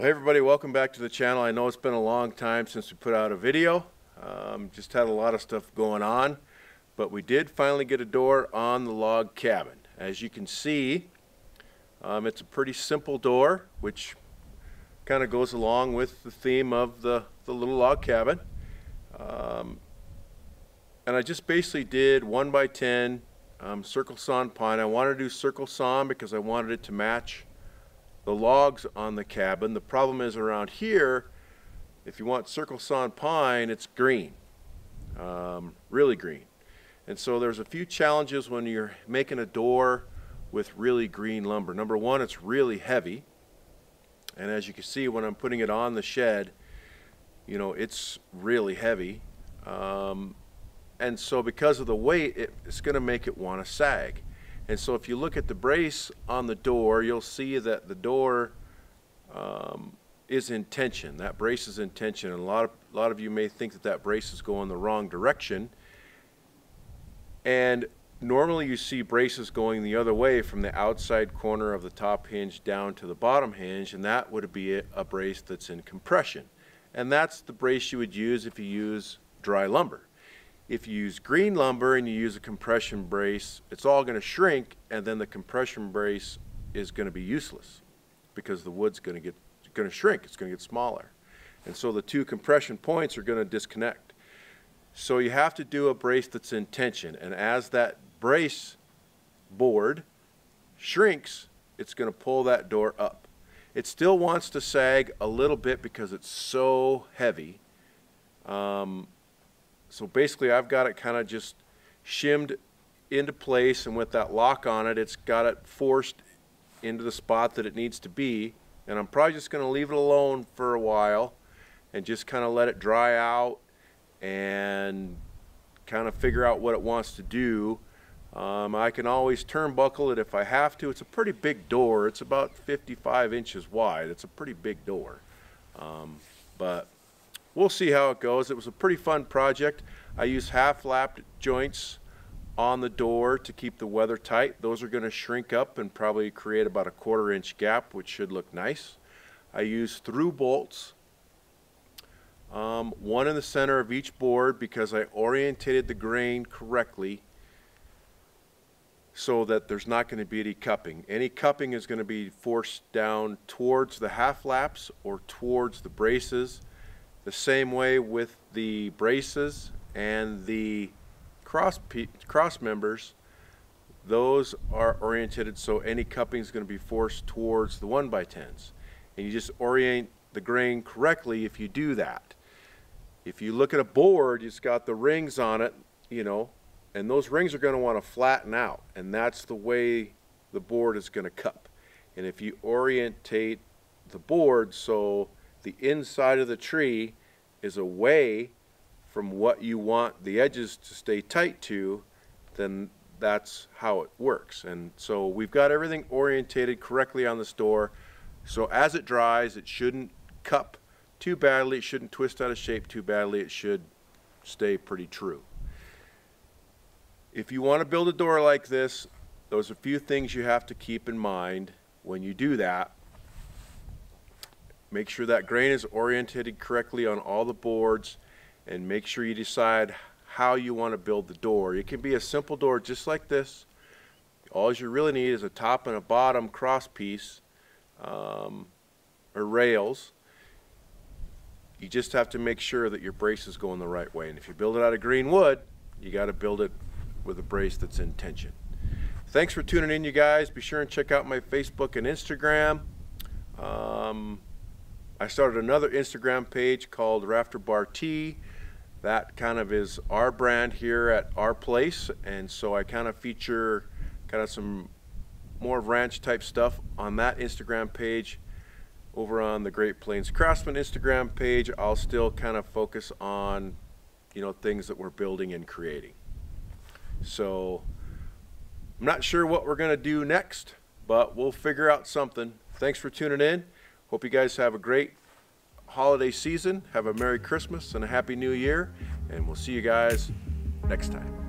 Hey everybody, welcome back to the channel. I know it's been a long time since we put out a video. Just had a lot of stuff going on, but we did finally get a door on the log cabin. As you can see, it's a pretty simple door, which kind of goes along with the theme of the little log cabin. And I just basically did 1x10 circle sawn pine. I wanted to do circle sawn because I wanted it to match the logs on the cabin. The problem is around here, if you want circle sawn pine, it's green, really green. And so there's a few challenges when you're making a door with really green lumber. Number one, it's really heavy. And as you can see, when I'm putting it on the shed, you know, it's really heavy. And so because of the weight, it's going to make it want to sag. And so if you look at the brace on the door, you'll see that the door is in tension. That brace is in tension. And a lot of you may think that that brace is going the wrong direction. And normally you see braces going the other way from the outside corner of the top hinge down to the bottom hinge, and that would be a brace that's in compression. And that's the brace you would use if you use dry lumber. If you use green lumber and you use a compression brace, it's all going to shrink, and then the compression brace is going to be useless because the wood's going to shrink. It's going to get smaller, and so the two compression points are going to disconnect. So you have to do a brace that's in tension, and as that brace board shrinks, it's going to pull that door up. It still wants to sag a little bit because it's so heavy. So basically I've got it kind of just shimmed into place, and with that lock on it, it's got it forced into the spot that it needs to be. And I'm probably just going to leave it alone for a while and just kind of let it dry out and kind of figure out what it wants to do. I can always turnbuckle it if I have to. It's a pretty big door. It's about 55 inches wide. It's a pretty big door. But we'll see how it goes. It was a pretty fun project. I used half-lapped joints on the door to keep the weather tight. Those are going to shrink up and probably create about a 1/4 inch gap, which should look nice. I used through bolts, one in the center of each board, because I orientated the grain correctly so that there's not going to be any cupping. Any cupping is going to be forced down towards the half-laps or towards the braces. The same way with the braces and the cross members, those are oriented so any cupping is going to be forced towards the 1x10s. And you just orient the grain correctly if you do that. If you look at a board, it's got the rings on it, you know, and those rings are going to want to flatten out, and that's the way the board is going to cup. And if you orientate the board so the inside of the tree is away from what you want the edges to stay tight to, then that's how it works. And so we've got everything orientated correctly on this door, so as it dries, it shouldn't cup too badly, it shouldn't twist out of shape too badly, it should stay pretty true. If you want to build a door like this, there's a few things you have to keep in mind when you do that. Make sure that grain is oriented correctly on all the boards, and make sure you decide how you want to build the door. It can be a simple door just like this. All you really need is a top and a bottom cross piece or rails. You just have to make sure that your brace is going the right way. And if you build it out of green wood, you got to build it with a brace that's in tension. Thanks for tuning in, you guys. Be sure and check out my Facebook and Instagram. I started another Instagram page called Rafter Bar Tea. That kind of is our brand here at our place, and so I kind of feature kind of some more ranch type stuff on that Instagram page. Over on the Great Plains Craftsman Instagram page, I'll still kind of focus on, you know, things that we're building and creating. So I'm not sure what we're going to do next, but we'll figure out something. Thanks for tuning in. Hope you guys have a great holiday season. Have a Merry Christmas and a Happy New Year, and we'll see you guys next time.